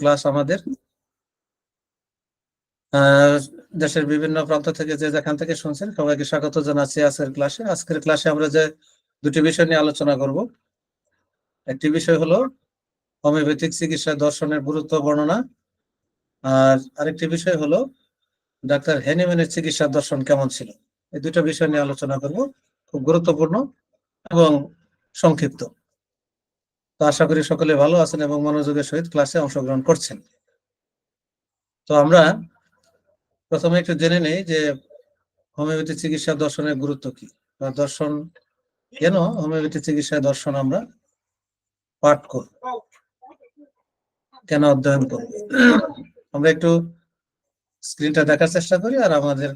Class আমাদের দেশের বিভিন্ন প্রান্ত থেকে যে যেখান থেকে শুনছেন সবাইকে স্বাগত জানাচ্ছি আজকের ক্লাসে আমরা যে দুটি বিষয় নিয়ে আলোচনা করব। একটি বিষয় হলো হোমিওপ্যাথিক চিকিৎসা দর্শনের গুরুত্ব বর্ণনা, আর আরেকটি বিষয় হলো ডাক্তার হেনিম্যানের চিকিৎসা দর্শন কেমন ছিল। এই দুটো বিষয় নিয়ে আলোচনা করব, খুব গুরুত্বপূর্ণ এবং সংক্ষিপ্ত। তো আশা করি সকলে ভালো আছেন এবং মনোযোগের সহিত ক্লাসে অংশগ্রহণ করছেন। তো আমরা প্রথমে একটু জেনে নেই যে হোমিওপ্যাথি চিকিৎসা দর্শনের গুরুত্ব কি, বা দর্শন কেন হোমিওপ্যাথি চিকিৎসা দর্শন আমরা পাঠ করব, কেন অধ্যয়ন করব। আমরা একটু স্ক্রিনটা দেখার চেষ্টা করি, আর আমাদের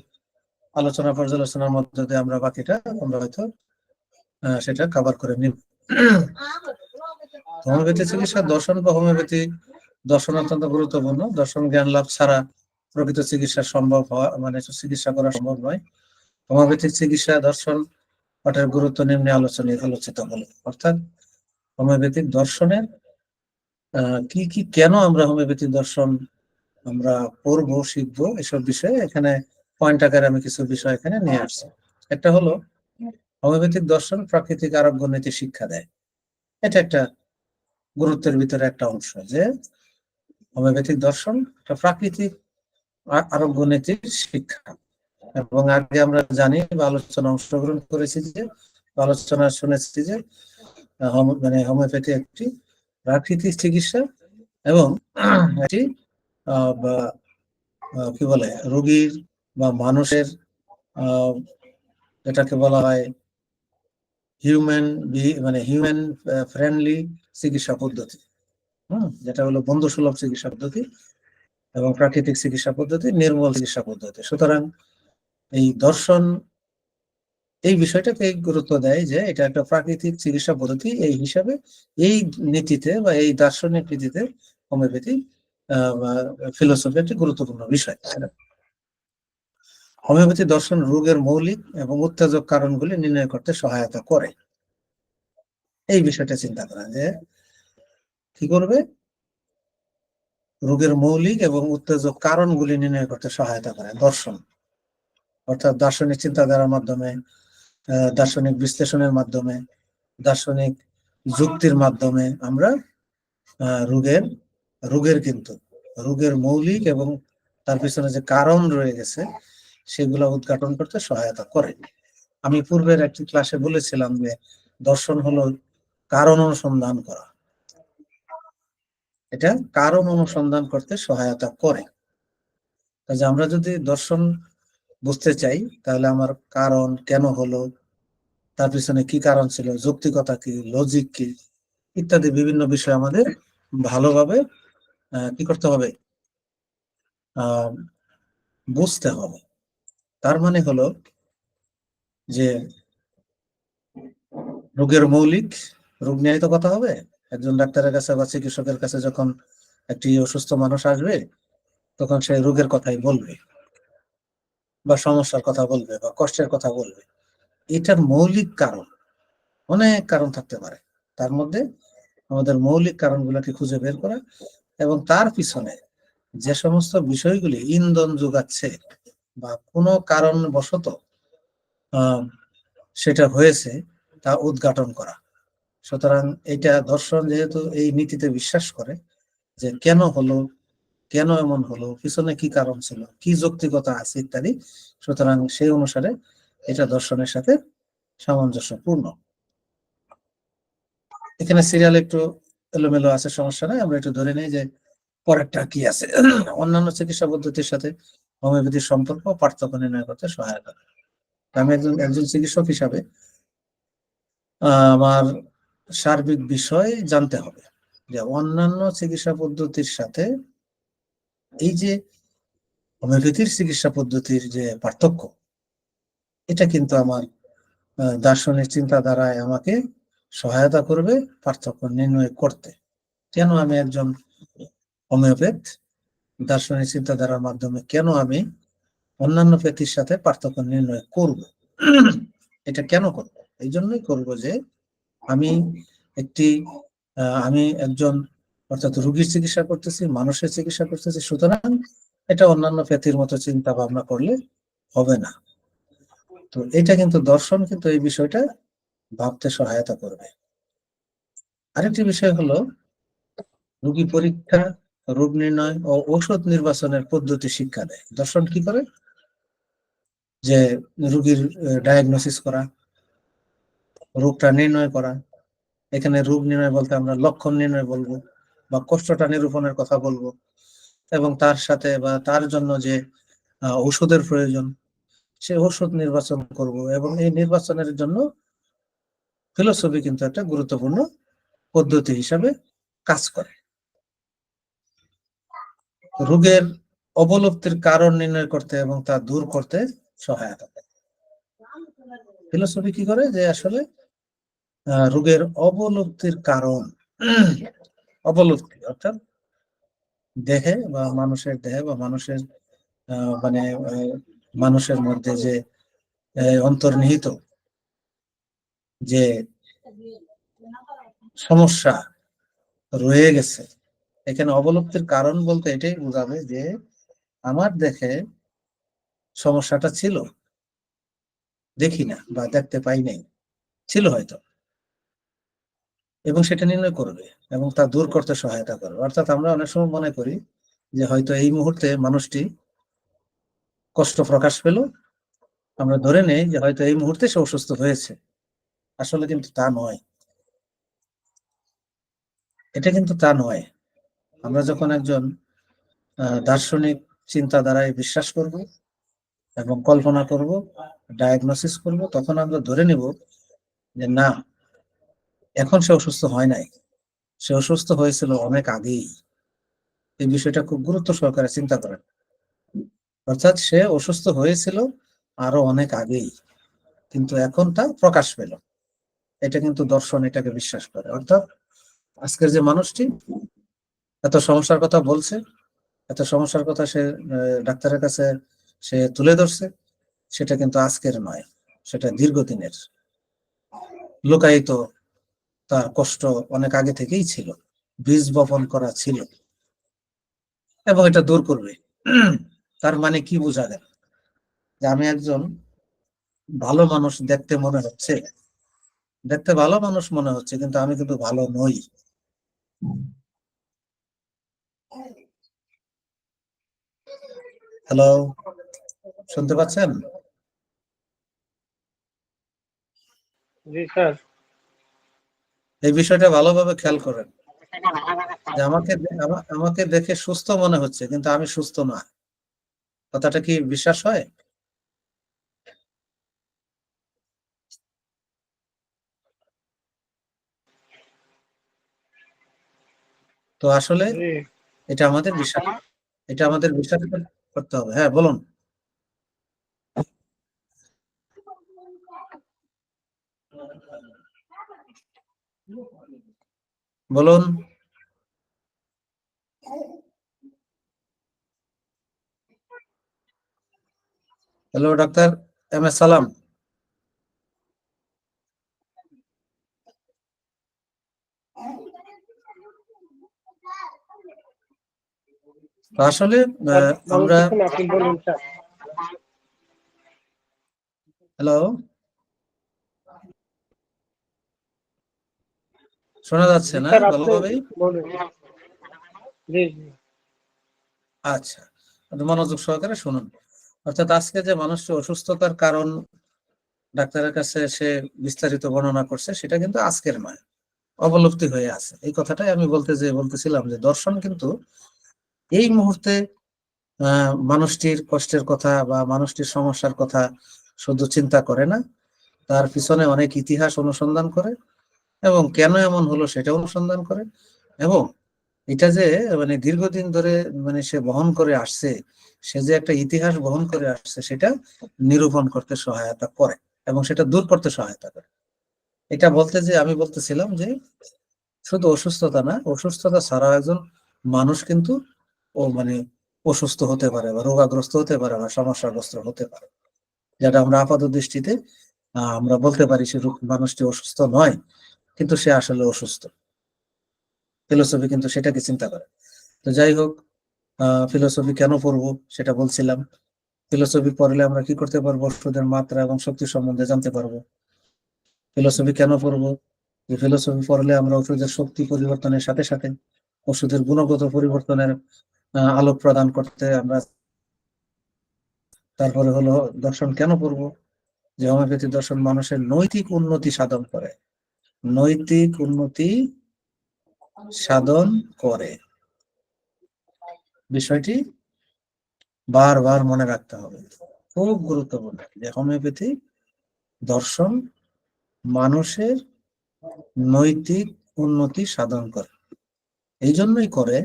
আলোচনা পর্যালোচনার মধ্যে দিয়ে আমরা বাকিটা আমরা হয়তো সেটা কভার করে নিব। হোমিওপ্যাথি চিকিৎসা দর্শন বা হোমিওপ্যাথি দর্শন অত্যন্ত গুরুত্বপূর্ণ। দর্শন জ্ঞান লাভ ছাড়া প্রকৃত চিকিৎসা সম্ভব হওয়া চিকিৎসা করা সম্ভব নয়। হোমিওপ্যাথিক চিকিৎসা দর্শন পাঠের গুরুত্ব নিম্নে আলোচিত হলো, অর্থাৎ হোমিওপ্যাথিক দর্শনের কি কি, কেন আমরা হোমিওপ্যাথিক দর্শন আমরা পড়বো, শিখবো, এসব বিষয়ে এখানে পয়েন্ট আকারে আমি কিছু বিষয় এখানে নিয়ে আসছি। একটা হলো হোমিওপ্যাথিক দর্শন প্রাকৃতিক আরোগ্য নীতি শিক্ষা দেয়। এটা একটা গুরুত্বের ভিতরে একটা অংশ, যে হোমিওপ্যাথিক দর্শন একটা প্রাকৃতিক আরোগ্য নীতির শিক্ষা। এবং আগে আমরা জানি বা আলোচনা অংশগ্রহণ করেছি যে আলোচনা শুনেছি যে হোমিওপ্যাথি একটি প্রাকৃতিক চিকিৎসা এবং এটি কি বলে রোগীর বা মানুষের এটাকে বলা হয় হিউম্যান ফ্রেন্ডলি চিকিৎসা পদ্ধতি, যেটা হলো বন্ধুসুলভ চিকিৎসা পদ্ধতি এবং প্রাকৃতিক চিকিৎসা পদ্ধতি, নির্মল চিকিৎসা পদ্ধতি। সুতরাং এই দর্শন এই বিষয়টাকে গুরুত্ব দেয় যে এটা একটা প্রাকৃতিক চিকিৎসা পদ্ধতি, এই হিসাবে এই নীতিতে বা এই দার্শনিক নীতিতে হোমিওপ্যাথি ফিলোসফি একটি গুরুত্বপূর্ণ বিষয়। হোমিওপ্যাথি দর্শন রোগের মৌলিক এবং উত্তেজক কারণগুলি নির্ণয় করতে সহায়তা করে। এই বিষয়টা চিন্তা করা যে কি করবে, রোগের মৌলিক এবং উত্তেজক কারণগুলি নির্ণয় করতে সহায়তা করে দর্শন, অর্থাৎ দার্শনিক চিন্তাধারার মাধ্যমে, দার্শনিক বিশ্লেষণের মাধ্যমে, দার্শনিক যুক্তির মাধ্যমে আমরা রোগের মৌলিক এবং তার পিছনে যে কারণ রয়ে গেছে সেগুলো উদ্ঘাটন করতে সহায়তা করে। আমি পূর্বের একটি ক্লাসে বলেছিলাম যে দর্শন হলো কারণ অনুসন্ধান করা, এটা কারণ অনুসন্ধান করতে সহায়তা করে। কাজে আমরা যদি দর্শন বুঝতে চাই তাহলে আমার কারণ কেন হলো, তার পিছনে কি কারণ ছিল, যৌক্তিকতা কি, লজিক কি, ইত্যাদি বিভিন্ন বিষয় আমাদের ভালোভাবে কি করতে হবে, বুঝতে হবে। তার মানে হলো যে রোগের মৌলিক, রোগ নিয়ে তো কথা হবে। একজন ডাক্তারের কাছে বা চিকিৎসকের কাছে যখন একটি অসুস্থ মানুষ আসবে তখন সে রোগের কথাই বলবে বা সমস্যার কথা বলবে বা কষ্টের কথা বলবে। এটার মৌলিক কারণ, অনেক কারণ থাকতে পারে, তার মধ্যে আমাদের মৌলিক কারণগুলোকে খুঁজে বের করা এবং তার পিছনে যে সমস্ত বিষয়গুলি ইন্ধন যোগাচ্ছে বা কোনো কারণবশত সেটা হয়েছে তা উদ্ঘাটন করা। সুতরাং এটা দর্শন যেহেতু এই নীতিতে বিশ্বাস করে যে কেন হলো, কেন এমন হলো, পিছনে কি কারণ ছিল, কি যৌক্তিকতা আছে ইত্যাদি, সুতরাং সেই অনুসারে এটা দর্শনের সাথে সামঞ্জস্যপূর্ণ। এখানে সিরিয়াল একটু এলোমেলো আছে, সমস্যা নাই, আমরা একটু ধরে নেই যে পরেরটা কি আছে। অন্যান্য চিকিৎসা পদ্ধতির সাথে হোমিওপ্যাথির সম্পর্ক পার্থক্য নির্ণয় করতে সহায়তা করে। আমি একজন চিকিৎসক হিসাবে আমার সার্বিক বিষয় জানতে হবে যে অন্যান্য চিকিৎসা পদ্ধতির সাথে এই যে হোমিওপ্যাথির চিকিৎসা পদ্ধতির যে পার্থক্য, এটা কিন্তু আমার দার্শনিক চিন্তাধারায় আমাকে সহায়তা করবে পার্থক্য নির্ণয় করতে। কেন আমি একজন হোমিওপ্যাথ, দার্শনিক চিন্তাধারার মাধ্যমে কেন আমি অন্যান্য প্যাথির সাথে পার্থক্য নির্ণয় করব, এটা কেন করব? এই জন্যই করব যে আমি একজন অর্থাৎ রোগীর চিকিৎসা করতেছি, মানুষের চিকিৎসা করতেছি। সুতরাং এটা অন্যান্য প্যাথির মতো চিন্তা ভাবনা করলে হবে না। তো এটা কিন্তু দর্শন কিন্তু এই বিষয়টা ভাবতে সহায়তা করবে। আরেকটি বিষয় হলো রোগী পরীক্ষা, রোগ নির্ণয় ও ঔষধ নির্বাচনের পদ্ধতি শিক্ষা দেয়। দর্শন কি করে? যে রোগীর ডায়াগনোসিস করা, রোগটা নির্ণয় করা। এখানে রোগ নির্ণয় বলতে আমরা লক্ষণ নির্ণয় বলবো, বা কষ্টটা নিরূপণের কথা বলবো, এবং তার সাথে বা তার জন্য যে ঔষধের প্রয়োজন, সে ঔষধ নির্বাচন করব। এবং এই নির্বাচনের জন্য ফিলোসফি কিন্তু একটা গুরুত্বপূর্ণ পদ্ধতি হিসাবে কাজ করে। রোগের অবলুপ্তির কারণ নির্ণয় করতে এবং তা দূর করতে সহায়তা করে। ফিলোসফি কি করে? যে আসলে রোগের অবলুপ্তির কারণ, অবলুপ্তি অর্থাৎ দেহে বা মানুষের দেহে বা মানুষের মানে মানুষের মধ্যে যে অন্তর্নিহিত যে সমস্যা রয়ে গেছে, এখানে অবলুপ্তির কারণ বলতে এটাই বোঝাবে যে আমার দেখে সমস্যাটা ছিল, দেখি না বা দেখতে পাই নাই, ছিল হয়তো, এবং সেটা নির্ণয় করবে এবং তা দূর করতে সহায়তা করবে। অর্থাৎ আমরা অনেক সময় মনে করি যে হয়তো এই মুহূর্তে মানুষটি কষ্ট প্রকাশ পেল, আমরা ধরে নেই যে হয়তো এই মুহূর্তে সে অসুস্থ হয়েছে। আসলে কিন্তু তা নয়, এটা কিন্তু তা নয়। আমরা যখন একজন দার্শনিক চিন্তাধারায় বিশ্বাস করব এবং কল্পনা করব, ডায়াগনোসিস করব, তখন আমরা ধরে নিব যে না, এখন সে অসুস্থ হয় নাই, সে অসুস্থ হয়েছিল অনেক আগেই। এই বিষয়টা খুব গুরুত্ব সহকারে চিন্তা করেন। অর্থাৎ সে অসুস্থ হয়েছিল আরো অনেক আগেই, কিন্তু এখন তা প্রকাশ পেল। এটা কিন্তু দর্শন এটাকে বিশ্বাস করে। অর্থাৎ আজকের যে মানুষটি এত সমস্যার কথা বলছে, এত সমস্যার কথা সে ডাক্তারের কাছে সে তুলে ধরছে, সেটা কিন্তু আজকের নয়, সেটা দীর্ঘদিনের লুকায়িত। তার কষ্ট অনেক আগে থেকেই ছিল, বীজ বপন করা ছিল, এবং এটা দূর করবে। তার মানে কি বোঝা গেল? যে আমি একজন ভালো মানুষ দেখতে মনে হচ্ছে, দেখতে ভালো মানুষ মনে হচ্ছে, কিন্তু আমি কিন্তু ভালো নই। হ্যালো, শুনতে পাচ্ছেন? জি স্যার। এই বিষয়টা ভালোভাবে খেয়াল করেন যে আমাকে আমাকে দেখে সুস্থ মনে হচ্ছে, কিন্তু আমি সুস্থ না। কথাটা কি বিশ্বাস হয়? তো আসলে জি এটা আমাদের বিশ্বাস, এটা আমাদের বিশ্বাস করতে হবে। হ্যাঁ, বলুন। বলুন। হ্যালো, ডাক্তার এম এস সালাম। তো আসলে স্যার আমরা, বলতেছেন, আপনি বলুন স্যার। হ্যালো, শোনা যাচ্ছে জি না স্যার, আপনি ভালোভাবেই? বলুন। জি জি। আচ্ছা, একটু মনোযোগ সহকারে শুনুন। অর্থাৎ আজকে যে মানুষটি অসুস্থতার কারণ ডাক্তারের কাছে সে বিস্তারিত বর্ণনা করছে, সেটা কিন্তু আজকের নয়, অবলুপ্তি হয়ে আছে। এই কথাটাই আমি বলতেছিলাম যে দর্শন কিন্তু এই মুহূর্তে মানুষটির কষ্টের কথা বা মানুষটির সমস্যার কথা শুধু চিন্তা করে না, তার পিছনে অনেক ইতিহাস অনুসন্ধান করে, এবং কেন এমন হলো সেটা অনুসন্ধান করে, এবং এটা যে মানে দীর্ঘদিন ধরে মানে সে বহন করে আসছে, সে যে একটা ইতিহাস বহন করে আসছে, সেটা নিরূপণ করতে সহায়তা করে এবং সেটা দূর করতে সহায়তা করে। এটা বলতে যে আমি বলতেছিলাম যে শুধু অসুস্থতা না, অসুস্থতা ছাড়া একজন মানুষ কিন্তু ও মানে অসুস্থ হতে পারে বা রোগাগ্রস্ত হতে পারে বা সমস্যাগ্রস্ত হতে পারে, যেটা আমরা আপাত দৃষ্টিতে আমরা বলতে পারি সে মানুষটি অসুস্থ নয়, কিন্তু সে আসলে অসুস্থ। ফিলোসফি কিন্তু সেটাকে চিন্তা করে। তো যাই হোক, ফিলোসফি কেন পড়বো সেটা বলছিলাম। ফিলোসফি পড়লে আমরা কি করতে পারবো? ওষুধের মাত্রা এবং শক্তি সম্বন্ধে জানতে পারবো। ফিলোসফি কেন পড়বো? যে ফিলোসফি পড়লে আমরা ওষুধের শক্তি পরিবর্তনের সাথে সাথে ওষুধের গুণগত পরিবর্তনের আলোক প্রদান করতে আমরা। তারপরে হলো দর্শন কেন পড়বো? যে হোমিওপ্যাথি দর্শন মানুষের নৈতিক উন্নতি সাধন করে। নৈতিক উন্নতি সাধন করে, বিষয়টি বারবার মনে রাখতে হবে, খুব গুরুত্বপূর্ণ। যে হোমিওপ্যাথি দর্শন মানুষের নৈতিক উন্নতি সাধন করে। এই জন্যই করে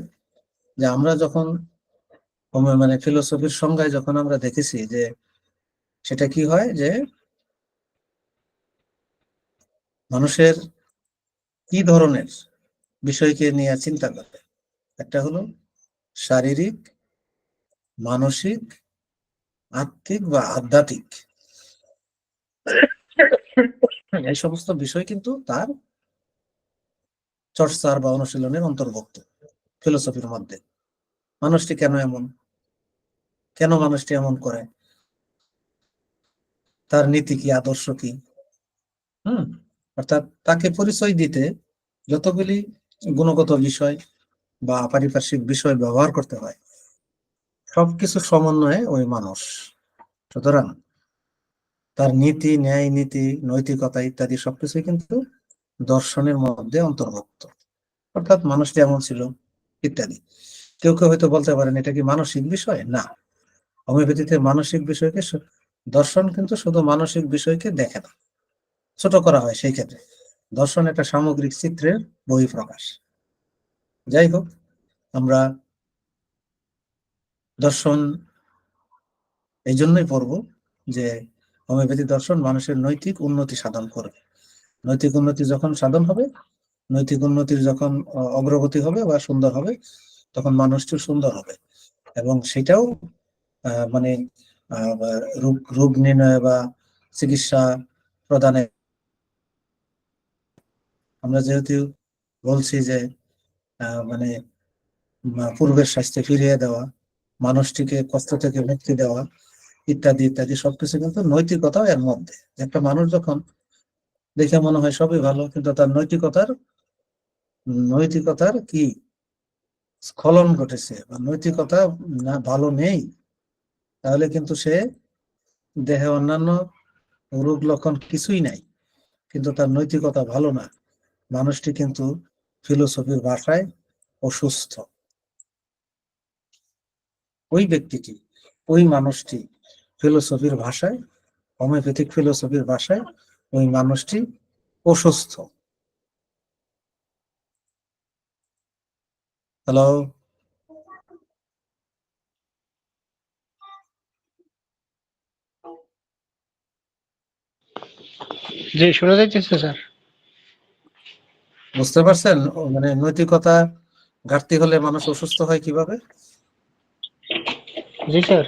যে আমরা যখন মানে ফিলোসফির সংজ্ঞায় যখন আমরা দেখেছি যে সেটা কি হয়, যে মানুষের কি ধরনের বিষয়কে নিয়ে চিন্তা করে। একটা হলো শারীরিক, মানসিক, আত্মিক বা আধ্যাত্মিক। এই সমস্ত বিষয় কিন্তু তার চর্চার বা অনুশীলনের অন্তর্ভুক্ত ফিলোসফির মধ্যে। মানুষটি কেন এমন, কেন মানুষটি এমন করে, তার নীতি কি, আদর্শ কি, অর্থাৎ তাকে পরিচয় দিতে যতগুলি গুণগত বিষয় বা পারিপার্শ্বিক বিষয় ব্যবহার করতে হয়, সবকিছু সমন্বয়ে ওই মানুষ। সুতরাং তার নীতি, ন্যায় নীতি, নৈতিকতা ইত্যাদি সবকিছুই কিন্তু দর্শনের মধ্যে অন্তর্ভুক্ত। অর্থাৎ মানুষটি এমন ছিল ইত্যাদি। কেউ কেউ হয়তো বলতে পারেন এটা কি মানসিক বিষয়? না, হোমিওপ্যাথিতে মানসিক বিষয়কে দর্শন কিন্তু শুধু মানসিক বিষয়কে দেখে না, ছোট করা হয় সেই ক্ষেত্রে। দর্শন একটা সামগ্রিক চিত্রের বহিঃপ্রকাশ। যাই হোক, আমরা দর্শন এই জন্যই পড়ব যে হোমিওপ্যাথি দর্শন মানুষের নৈতিক উন্নতি সাধন করবে। নৈতিক উন্নতি যখন সাধন হবে, নৈতিক উন্নতির যখন অগ্রগতি হবে বা সুন্দর হবে, তখন মানুষটি সুন্দর হবে। এবং সেটাও মানে রোগ নির্ণয় বা চিকিৎসা প্রদানে আমরা যেহেতু বলছি যে মানে পূর্বের স্বাস্থ্যে ফিরিয়ে দেওয়া, মানুষটিকে কষ্ট থেকে মুক্তি দেওয়া ইত্যাদি ইত্যাদি সবকিছু কিন্তু নৈতিকতাও এর মধ্যে। একটা মানুষ যখন দেখে মনে হয় সবই ভালো, কিন্তু তার নৈতিকতার কি স্খলন ঘটেছে বা নৈতিকতা না ভালো নেই, তাহলে কিন্তু সে দেহে অন্যান্য রোগ লক্ষণ কিছুই নাই, কিন্তু তার নৈতিকতা ভালো না, মানুষটি কিন্তু ফিলোসফির ভাষায় অসুস্থ। ওই ব্যক্তিটি, ওই মানুষটি ফিলোসফির ভাষায়, হোমিওপ্যাথিক ফিলোসফির ভাষায় ওই মানুষটি অসুস্থ। হ্যালো, জি, শোনা যাইতেছে স্যার। বুঝতে পারছেন? মানে নৈতিকতা ঘাটতি হলে মানুষ অসুস্থ হয় কিভাবে? জি স্যার।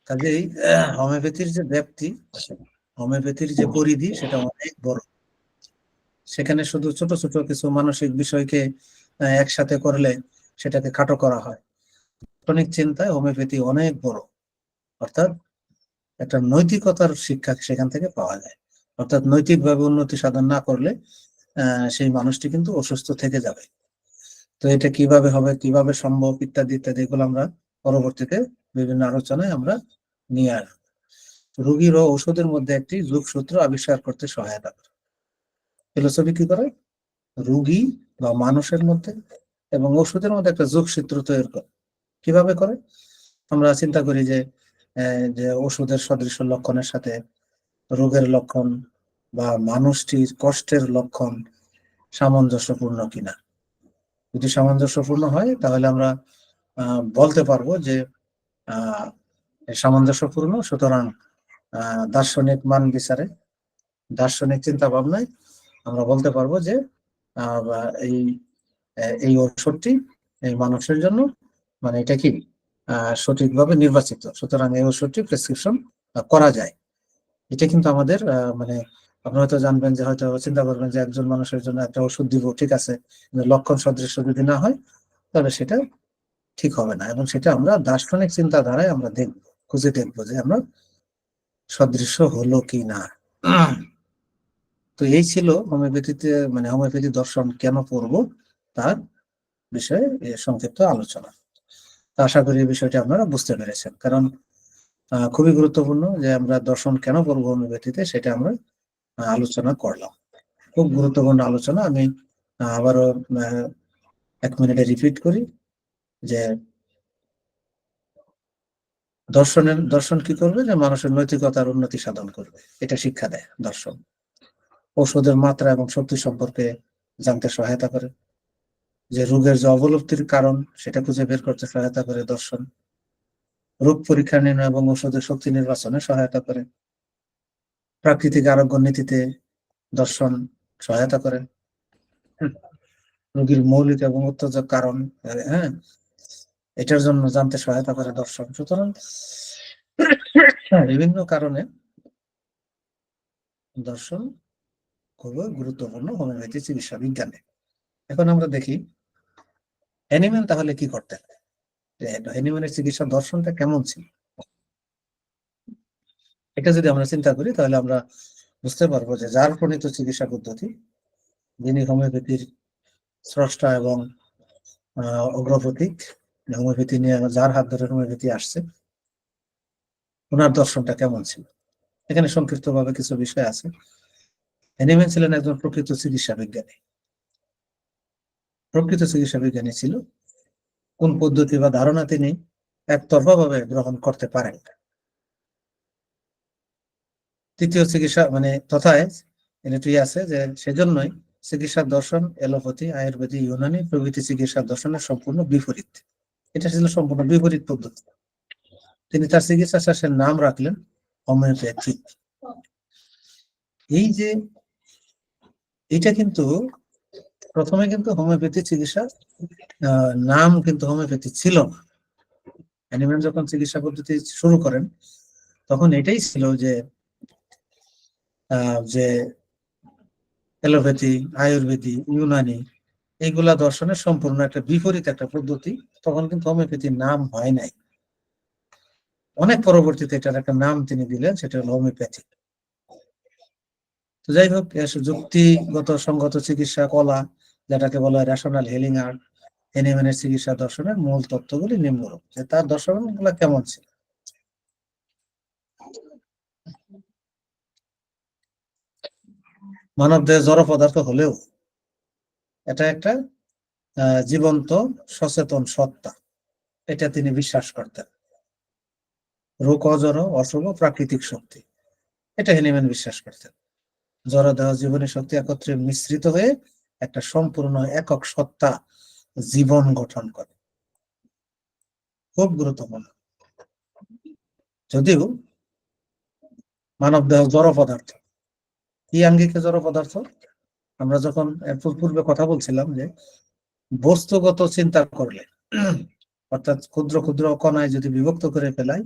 কাজেই হোমিওপ্যাথির যে ব্যাপ্তি, হোমিওপ্যাথির যে পরিধি সেটা অনেক বড়। সেখানে শুধু ছোট ছোট কিছু মানসিক বিষয়কে একসাথে করলে সেটাকে খাটো করা হয়। দার্শনিক চিন্তায় হোমিওপ্যাথি অনেক বড়। অর্থাৎ একটা নৈতিকতার শিক্ষা সেখান থেকে পাওয়া যায়। অর্থাৎ নৈতিকভাবে উন্নতি সাধন না করলে সেই মানুষটি কিন্তু অসুস্থ থেকে যাবে। তো এটা কিভাবে হবে, কিভাবে সম্ভব ইত্যাদি ইত্যাদি এগুলো আমরা পরবর্তীতে বিভিন্ন আলোচনায় আমরা নিয়ে আসবো। রোগীর ও ঔষধের মধ্যে একটি যোগসূত্র আবিষ্কার করতে সহায়তা করে। ফিলোসফি কি করে? রোগী বা মানুষের মধ্যে এবং ওষুধের মধ্যে একটা যোগসূত্র তৈরি করে। কিভাবে করে? আমরা চিন্তা করি যে যে ওষুধের সদৃশ্য লক্ষণের সাথে রোগের লক্ষণ বা মানুষটির কষ্টের লক্ষণ সামঞ্জস্যপূর্ণ কিনা। যদি সামঞ্জস্যপূর্ণ হয় তাহলে আমরা বলতে পারবো যে সামঞ্জস্যপূর্ণ। সুতরাং দার্শনিক মান বিচারে, দার্শনিক চিন্তা ভাবনায় আমরা বলতে পারবো যে এই এই ওষুধটি এই মানুষের জন্য মানে এটা কি সঠিকভাবে নির্বাচিত, সুতরাং এই ওষুধটি প্রেসক্রিপশন করা যায়। এটা কিন্তু আমাদের মানে আপনি হয়তো জানবেন যে হয়তো চিন্তা করবেন যে একজন মানুষের জন্য একটা ওষুধ দিব, ঠিক আছে, কিন্তু লক্ষণ সদৃশ যদি না হয় তাহলে সেটা ঠিক হবে না, এবং সেটা আমরা দার্শনিক চিন্তাধারায় আমরা খুঁজে দেখবো যে আমরা সদৃশ্য হলো কি না। তো এই ছিল হোমিওপ্যাথিতে, মানে হোমিওপ্যাথি দর্শন কেন পড়বো তার বিষয়ে সংক্ষিপ্ত আলোচনা। তো আশা করি এই বিষয়টি আপনারা বুঝতে পেরেছেন, কারণ খুবই গুরুত্বপূর্ণ যে আমরা দর্শন কেন পড়বো হোমিওপ্যাথিতে, সেটা আমরা আলোচনা করলাম। খুব গুরুত্বপূর্ণ আলোচনা। আমি আবারও 1 মিনিটে রিপিট করি যে দর্শন কি করবে, যে মানুষের নৈতিকতার উন্নতি সাধন করবে, এটা শিক্ষা দেয় দর্শন। ঔষধের মাত্রা এবং শক্তি সম্পর্কে জানতে সহায়তা করে, যে রোগের যে অবলুপ্তির কারণ সেটা খুঁজে বের করতে সহায়তা করে দর্শন। রোগ পরীক্ষা নির্ণয় এবং ঔষধের শক্তি নির্বাচনে সহায়তা করে। প্রাকৃতিক আরোগ্য নীতিতে দর্শন সহায়তা করে। রোগীর মৌলিক এবং উত্তেজক কারণ, হ্যাঁ, এটার জন্য জানতে সহায়তা করে দর্শন। সুতরাং বিভিন্ন কারণে দর্শন খুবই গুরুত্বপূর্ণ হোমিওপ্যাথি চিকিৎসা বিজ্ঞানে। এখন আমরা দেখি হ্যানিম্যান তাহলে কি করতেন, হ্যানিম্যানের চিকিৎসা দর্শনটা কেমন ছিল। এটা যদি আমরা চিন্তা করি তাহলে আমরা বুঝতে পারবো যে যার প্রণীত চিকিৎসা পদ্ধতি, যিনি হোমিওপ্যাথির স্রষ্টা এবং অগ্রপ্রতীক, হোমিওপ্যাথি নিয়ে যার হাত ধরে হোমিওপ্যাথি আসছে, ওনার দর্শনটা কেমন ছিল। এখানে সংক্ষিপ্ত ভাবে কিছু বিষয় আছে। হ্যানিম্যান ছিলেন একজন প্রকৃত চিকিৎসা বিজ্ঞানী। প্রকৃত চিকিৎসা বিজ্ঞানী ছিল কোন পদ্ধতি বা ধারণা তিনি একতরফা ভাবে গ্রহণ করতে পারেন। তৃতীয় চিকিৎসা মানে তথায় এটি আছে যে সেজন্যই চিকিৎসা দর্শন এলোপ্যাথি, আয়ুর্বেদিক, ইউনানি প্রভৃতি চিকিৎসা দর্শনের সম্পূর্ণ বিপরীত। এটা ছিল সম্পূর্ণ বিপরীত পদ্ধতি। তিনি তার চিকিৎসা শাস্ত্রের নাম রাখলেন হোমিওপ্যাথি। এই যে এটা কিন্তু প্রথমে কিন্তু হোমিওপ্যাথি চিকিৎসা নাম কিন্তু হোমিওপ্যাথি ছিল না। হ্যানিম্যান যখন চিকিৎসা পদ্ধতি শুরু করেন তখন এটাই ছিল যে যে এলোপ্যাথি, আয়ুর্বেদিক, ইউনানি এইগুলা দর্শনের সম্পূর্ণ একটা বিপরীত একটা পদ্ধতি। তখন কিন্তু হোমিওপ্যাথির নাম হয় নাই। অনেক পরবর্তীতে এটার একটা নাম তিনি দিলেন, সেটা হলো হোমিওপ্যাথি। তো যাই হোক, যুক্তিগত সংগত চিকিৎসা কলা, যেটাকে বলা হয় রেশনাল হিলিং আর্ট, হ্যানিম্যানের চিকিৎসা দর্শনের মূল তত্ত্বগুলি নিম্নরূপ। যে তার দর্শনগুলো কেমন ছিল। মানব দেহ জড় পদার্থ হলেও এটা একটা জীবন্ত সচেতন সত্তা, এটা তিনি বিশ্বাস করতেন। রোগ অজড়, অশুভ, প্রাকৃতিক শক্তি, এটা হ্যানিম্যান বিশ্বাস করতেন। জড় দেহ জীবনী শক্তি একত্রে মিশ্রিত হয়ে একটা সম্পূর্ণ একক সত্তা জীবন গঠন করে। খুব গুরুত্বপূর্ণ। যদিও মানব দেহ জড় পদার্থ, কি আঙ্গিকে জড় পদার্থ, আমরা যখন পূর্বে কথা বলছিলাম যে বস্তুগত চিন্তা করলে, অর্থাৎ ক্ষুদ্র ক্ষুদ্র কণায় যদি বিভক্ত করে ফেলাই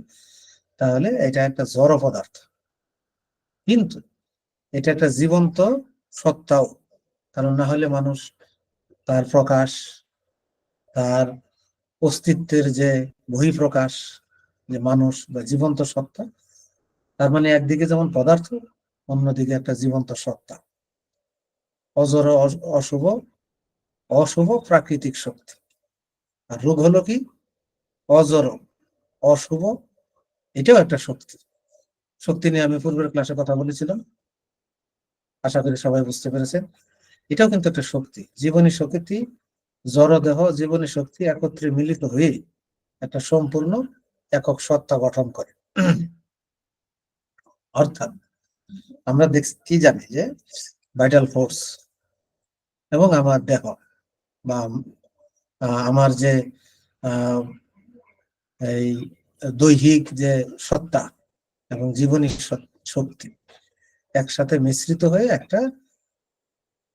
তাহলে এটা একটা জড় পদার্থ, কিন্তু এটা একটা জীবন্ত সত্তাও। কারণ না হলে মানুষ তার প্রকাশ, তার অস্তিত্বের যে বহিঃপ্রকাশ, যে মানুষ বা জীবন্ত সত্তা, তার মানে একদিকে যেমন পদার্থ, অন্যদিকে একটা জীবন্ত সত্তা। অজর, অশুভ, অশুভ প্রাকৃতিক শক্তি। আর রোগ হলো কি, অজর, অশুভ, এটাও একটা শক্তি। শক্তি নিয়ে আমি পূর্বের ক্লাসে কথা বলেছিলাম, আশা করি সবাই বুঝতে পেরেছেন। এটাও কিন্তু একটা শক্তি, জীবনী শক্তি। জড় দেহ জীবনী শক্তি একত্রে মিলিত হয়ে একটা সম্পূর্ণ একক সত্তা গঠন করে। অর্থাৎ আমরা কি জানি যে ভাইটাল ফোর্স এবং আমার দেহ বা আমার যে এই দৈহিক যে সত্তা এবং জীবনী শক্তি একসাথে মিশ্রিত হয়ে একটা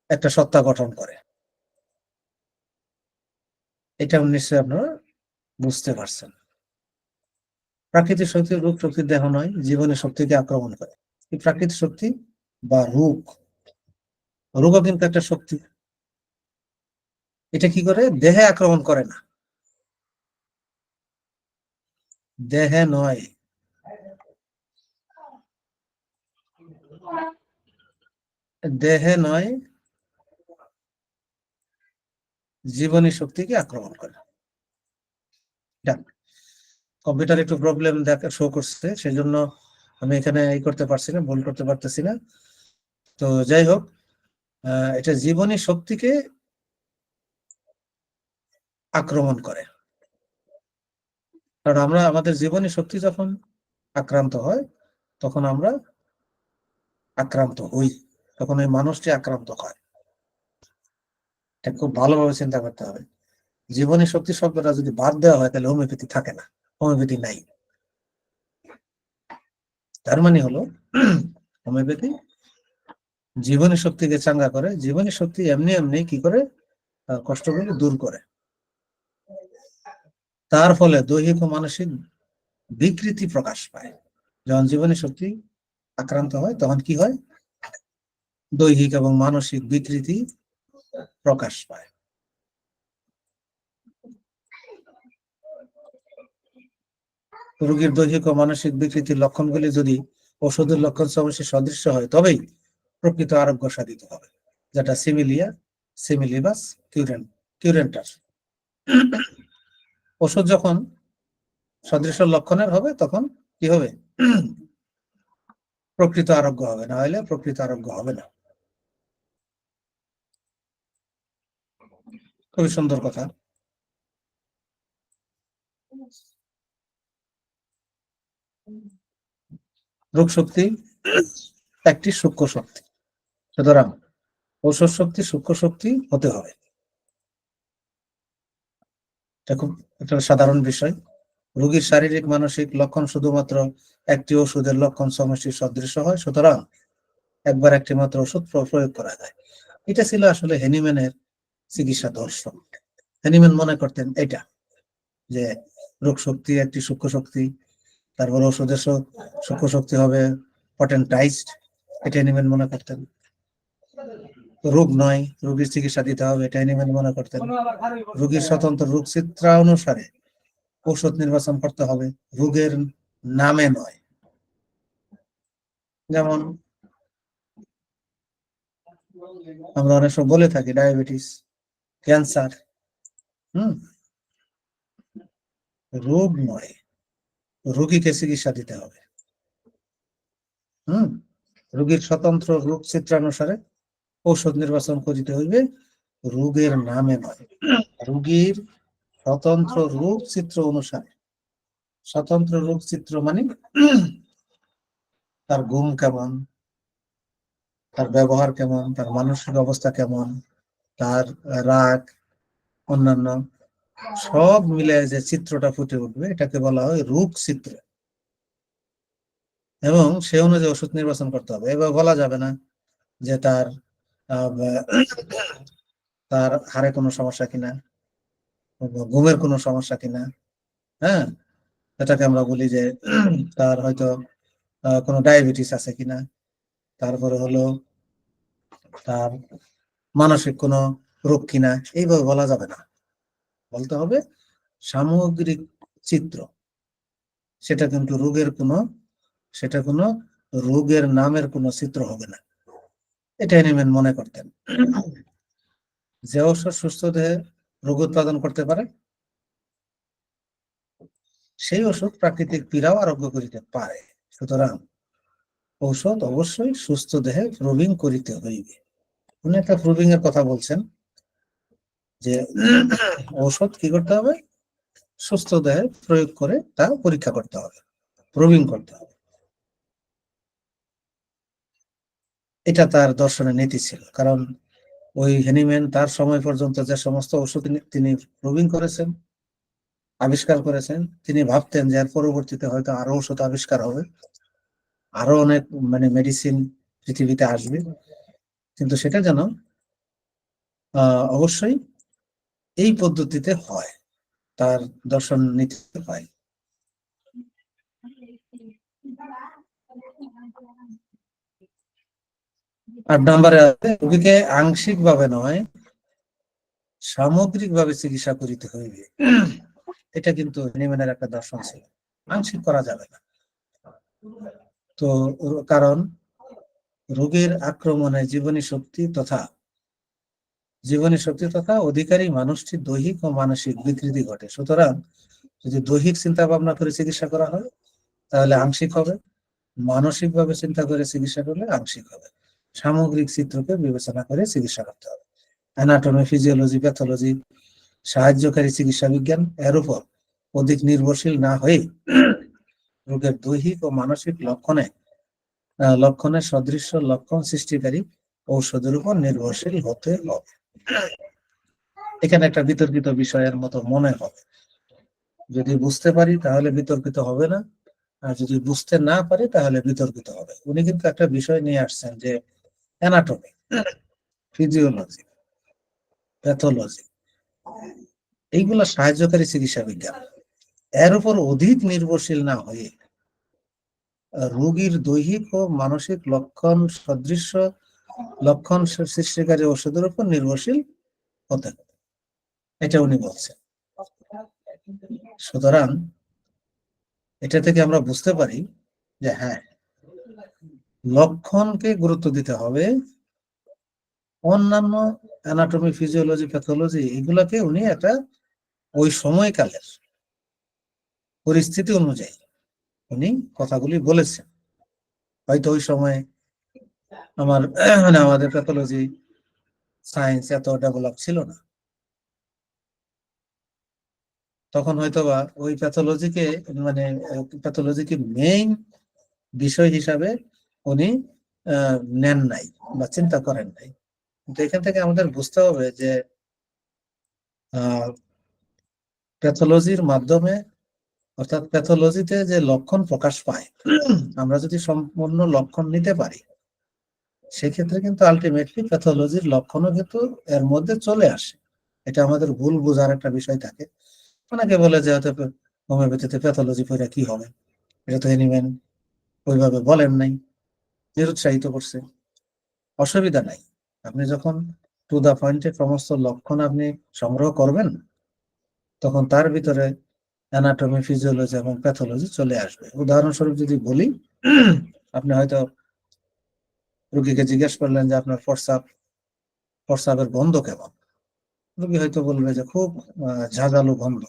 একটা সত্তা গঠন করে। এটা নিশ্চয়ই আপনারা বুঝতে পারছেন। প্রাকৃতিক শক্তি রূপ শক্তির দেহ নয়, জীবনের শক্তিকে আক্রমণ করে। এই প্রাকৃতিক শক্তি বা রোগ, রোগও কিন্তু একটা শক্তি। এটা কি করে? দেহে আক্রমণ করে না, দেহে নয়, দেহে নয়, জীবনী শক্তিকে আক্রমণ করে। কম্পিউটার একটু প্রবলেম দেখা শো করছে, সেই জন্য আমি এখানে এই করতে পারছি না, ভুল করতে পারতেছি না। তো যাই হোক, এটা জীবনী শক্তিকে আক্রমণ করে। কারণ আমরা আমাদের জীবনী শক্তি যখন আক্রান্ত হয়, তখন আমরা আক্রান্ত হই, তখন ওই মানুষটি আক্রান্ত হয়। এটা খুব ভালোভাবে চিন্তা করতে হবে। জীবনী শক্তি শব্দটা যদি বাদ দেওয়া হয়, তাহলে হোমিওপ্যাথি থাকে না, হোমিওপ্যাথি নাই। তার মানে হলো হোমিওপ্যাথি জীবনী শক্তিকে চাঙ্গা করে, জীবনী শক্তি এমনি এমনি কি করে? কষ্টগুলো দূর করে। তার ফলে দৈহিক ও মানসিক বিকৃতি প্রকাশ পায়। যখন জীবনী শক্তি আক্রান্ত হয়, তখন কি হয়? দৈহিক এবং মানসিক বিকৃতি প্রকাশ পায়। রোগীর দৈহিক ও মানসিক বিকৃতির লক্ষণগুলি যদি ওষুধের লক্ষণ সমস্যার সদৃশ্য হয়, তবেই প্রকৃত আরোগ্য সাধিত হবে, যেটা সিমিলিয়া, সিমিলিবাস, কিউরেন্টার। ওষুধ যখন সদৃশ্য লক্ষণের হবে, তখন কি হবে? প্রকৃত আরোগ্য হবে, না হলে প্রকৃত আরোগ্য হবে না। খুবই সুন্দর কথা। রোগ শক্তি একটি সূক্ষ্ম শক্তি, সুতরাং ঔষধ শক্তি সূক্ষ্ম শক্তি হতে হবে। এটা খুব একটা সাধারণ বিষয়। রোগীর শারীরিক মানসিক লক্ষণ শুধুমাত্র একটি ওষুধের লক্ষণ সমষ্টির সদৃশ্য হয়, সুতরাং একবার একটি মাত্র ওষুধ প্রয়োগ করা যায়। এটা ছিল আসলে হেনিম্যানের চিকিৎসা দর্শন। হেনিম্যান মনে করতেন এটা, যে রোগ শক্তি একটি সূক্ষ্ম শক্তি, তারপর ওষুধের সূক্ষ্ম শক্তি হবে পটেন্টাইজড, এটা হেনিম্যান মনে করতেন। রোগ নয়, রোগীর চিকিৎসা দিতে হবে, এটা হেনিম্যান মনে করতেন। রোগীর স্বতন্ত্র রোগ চিত্রানুসারে ঔষধ নির্বাচন করতে হবে, রোগের নামে নয়। যেমন আমরা অনেক সময় বলে থাকি ডায়াবেটিস, ক্যান্সার, রোগ নয়, রোগীকে চিকিৎসা দিতে হবে। রোগীর স্বতন্ত্র রোগ চিত্রানুসারে ঔষধ নির্বাচন করিতে হইবে, রোগের নামে নয়। রোগীর স্বতন্ত্র রোগ চিত্র অনুসারে, স্বতন্ত্র রোগ চিত্র মানে তার ঘুম কেমন, তার ব্যবহার কেমন, তার মানসিক অবস্থা কেমন, তার রাগ, অন্যান্য সব মিলে যে চিত্রটা ফুটে উঠবে, এটাকে বলা হয় রোগ চিত্র। এবং সে অনুযায়ী ওষুধ নির্বাচন করতে হবে। এবার বলা যাবে না যে তার তার হাড়ে কোনো সমস্যা কিনা, ঘুমের কোনো সমস্যা কিনা, হ্যাঁ, এটাকে আমরা বলি যে তার হয়তো কোনো ডায়াবেটিস আছে কিনা, তারপরে হলো তার মানসিক কোনো রোগ কিনা, এইভাবে বলা যাবে না। বলতে হবে সামগ্রিক চিত্র। সেটা কিন্তু সেটা কোনো রোগের নামের কোনো চিত্র হবে না, এটা হেনিম্যান মনে করতেন। যে ঔষধ সুস্থ দেহে রোগ উৎপাদন করতে পারে, সেই ওষুধ প্রাকৃতিক পীড়াও আরোগ্য করিতে পারে। সুতরাং ঔষধ অবশ্যই সুস্থ দেহে প্রুভিং করিতে হইবে। উনি একটা প্রুভিং এর কথা বলছেন, যে ঔষধ কি করতে হবে? সুস্থ দেহে প্রয়োগ করে তা পরীক্ষা করতে হবে, প্রুভিং করতে হবে। এটা তার দর্শনের নীতি ছিল। কারণ ওই হেনিম্যান তার সময় পর্যন্ত যে সমস্ত ওষুধ তিনি প্রুভিং করেছেন, আবিষ্কার করেছেন, তিনি ভাবতেন যে এর পরবর্তীতে হয়তো আরো ওষুধ আবিষ্কার হবে, আরো অনেক মেডিসিন পৃথিবীতে আসবে, কিন্তু সেটা যেন অবশ্যই এই পদ্ধতিতে হয়, তার দর্শন নীতিতে হয়। 8 নম্বরে আছে রোগীকে আংশিক ভাবে নয় সামগ্রিক ভাবে চিকিৎসা করিতে হইবে। এটা কিন্তু হ্যানিম্যানের একটা দর্শন ছিল, আংশিক করা যাবে না। তো কারণ রোগীর আক্রমণে জীবনী শক্তি তথা অধিকারী মানুষটির দৈহিক ও মানসিক বিকৃতি ঘটে। সুতরাং যদি দৈহিক চিন্তা ভাবনা করে চিকিৎসা করা হয় তাহলে আংশিক হবে, মানসিক ভাবে চিন্তা করে চিকিৎসা করলে আংশিক হবে। সামগ্রিক চিত্রকে বিবেচনা করে চিকিৎসা করতে হবে। অ্যানাটমি, ফিজিওলজি, প্যাথোলজি, সাহায্যকারী চিকিৎসা বিজ্ঞান এর উপর অধিক নির্ভরশীল না হয়ে রোগের দৈহিক ও মানসিক লক্ষণের সদৃশ্য লক্ষণ সৃষ্টিকারী ঔষধের উপর নির্ভরশীল হতে হবে। এখানে একটা বিতর্কিত বিষয়ের মতো মনে হবে। যদি বুঝতে পারি তাহলে বিতর্কিত হবে না, আর যদি বুঝতে না পারি তাহলে বিতর্কিত হবে। উনি কিন্তু একটা বিষয় নিয়ে আসছেন যে অ্যানাটমি, ফিজিওলজি, প্যাথোলজি এইগুলা সাহায্যকারী চিকিৎসা বিজ্ঞান, এর উপর অধিক নির্ভরশীল না হয়ে রোগীর দৈহিক ও মানসিক লক্ষণ সৃষ্টিকারী ওষুধের উপর নির্ভরশীল হতে হবে, এটা উনি বলছেন। সুতরাং এটা থেকে আমরা বুঝতে পারি যে হ্যাঁ, লক্ষণকে গুরুত্ব দিতে হবে, অন্যান্য অ্যানাটমি, ফিজিওলজি, প্যাথোলজি এগুলাকে উনি একটা ওই সময়কালের পরিস্থিতি অনুযায়ী উনি কথাগুলি বলেছেন। হয়তো ওই সময় আমাদের প্যাথোলজি সায়েন্স এত ডেভেলপ ছিল না, তখন হয়তোবা ওই প্যাথোলজিকে মেইন বিষয় হিসাবে উনি নেন নাই বা চিন্তা করেন নাই। কিন্তু এখান থেকে আমাদের বুঝতে হবে যে প্যাথোলজির মাধ্যমে, অর্থাৎ প্যাথোলজিতে যে লক্ষণ প্রকাশ পায়, আমরা যদি সম্পূর্ণ লক্ষণ নিতে পারি সেক্ষেত্রে কিন্তু আলটিমেটলি প্যাথোলজির লক্ষণও কিন্তু এর মধ্যে চলে আসে। এটা আমাদের ভুল বোঝার একটা বিষয় থাকে। অনেকে বলে যে হয়তো হোমিওপ্যাথিতে প্যাথোলজি পড়ে কি হবে, এটা তো হ্যানিম্যান ওইভাবে বলেন নাই, নিরুৎসাহিত করছে। অসুবিধা নাই, আপনি যখন টু দা পয়েন্টে সমস্ত লক্ষণ আপনি সংগ্রহ করবেন তখন তার ভিতরে অ্যানাটমি, ফিজিওলজি এবং প্যাথোলজি চলে আসবে। উদাহরণস্বরূপ যদি বলি, আপনি হয়তো রোগীকে জিজ্ঞেস করলেন যে আপনার প্রস্রাবের গন্ধ কেমন, রোগী হয়তো বলবে যে খুব ঝাঁঝালো গন্ধ।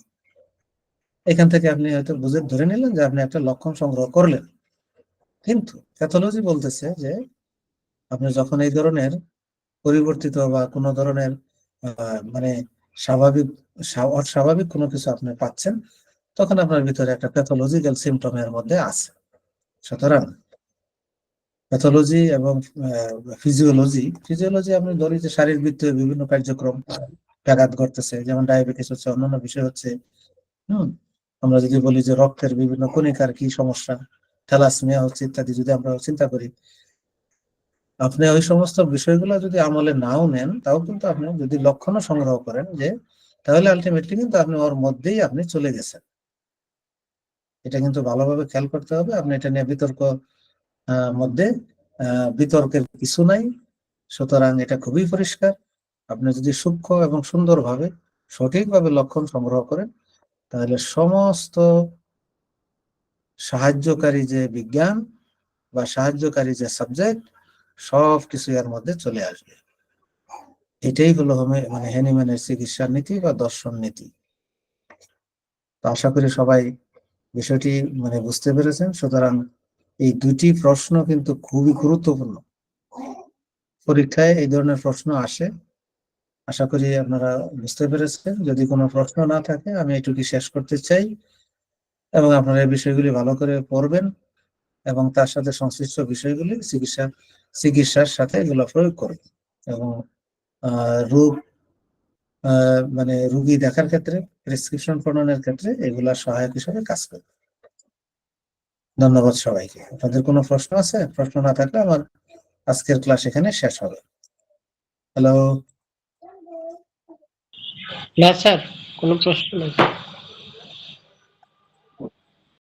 এখান থেকে আপনি হয়তো ধরে নিলেন যে আপনি একটা লক্ষণ সংগ্রহ করলেন। কিন্তু প্যাথোলজি বলতেছে যে আপনি যখন এই ধরনের পরিবর্তিত বা কোনো ধরনের মানে অস্বাভাবিক কোনো কিছু আপনি পাচ্ছেন, তখন আপনার ভিতরে একটা প্যাথোলজিক্যাল সিমটমের মধ্যে আছে। সুতরাং প্যাথোলজি এবং ফিজিওলজি আপনি ধরি যে শারীরবৃত্তীয় বিভিন্ন কার্যক্রম ব্যাঘাত ঘটতেছে, যেমন ডায়াবেটিস হচ্ছে, অন্যান্য বিষয় হচ্ছে। আমরা যদি বলি যে রক্তের বিভিন্ন কণিকার কি সমস্যা, থ্যালাসেমিয়া হচ্ছে ইত্যাদি, যদি আমরা চিন্তা করি, আপনি ওই সমস্ত বিষয়গুলো যদি আমলে নাও নেন তাও কিন্তু আপনি যদি লক্ষণও সংগ্রহ করেন যে, তাহলে আলটিমেটলি কিন্তু আপনি ওর মধ্যেই আপনি চলে গেছেন। এটা কিন্তু ভালোভাবে খেয়াল করতে হবে। আপনি এটা নিয়ে বিতর্কের কিছু নাই। সুতরাং এটা খুবই পরিষ্কার। আপনি যদি সূক্ষ্ম এবং সুন্দরভাবে সঠিকভাবে লক্ষণ সংগ্রহ করেন তাহলে সমস্ত সাহায্যকারী যে বিজ্ঞান বা সাহায্যকারী যে সাবজেক্ট সব কিছু এর মধ্যে চলে আসবে। এটাই হলো হ্যানিম্যানের চিকিৎসা নীতি বা দর্শন নীতি। তো আশা করি সবাই বিষয়টি বুঝতে পেরেছেন। সুতরাং এই দুটি প্রশ্ন কিন্তু খুবই গুরুত্বপূর্ণ, পরীক্ষায় এই ধরনের প্রশ্ন আসে। আশা করি আপনারা বুঝতে পেরেছেন। যদি কোনো প্রশ্ন না থাকে আমি এটুকু শেষ করতে চাই, এবং আপনারা এই বিষয়গুলি ভালো করে পড়বেন এবং তার সাথে সংশ্লিষ্ট বিষয়গুলি চিকিৎসার সাথে এগুলো প্রয়োগ করবেন, এবং রোগ রোগী দেখার ক্ষেত্রে, প্রেসক্রিপশন প্রণয়নের ক্ষেত্রে এগুলা সহায়ক হিসেবে কাজ করবে। ধন্যবাদ সবাইকে। আপনাদের কোনো প্রশ্ন আছে? প্রশ্ন না থাকলে আমার আজকের ক্লাস এখানে শেষ হবে। হ্যালো। না স্যার, কোনো প্রশ্ন নেই।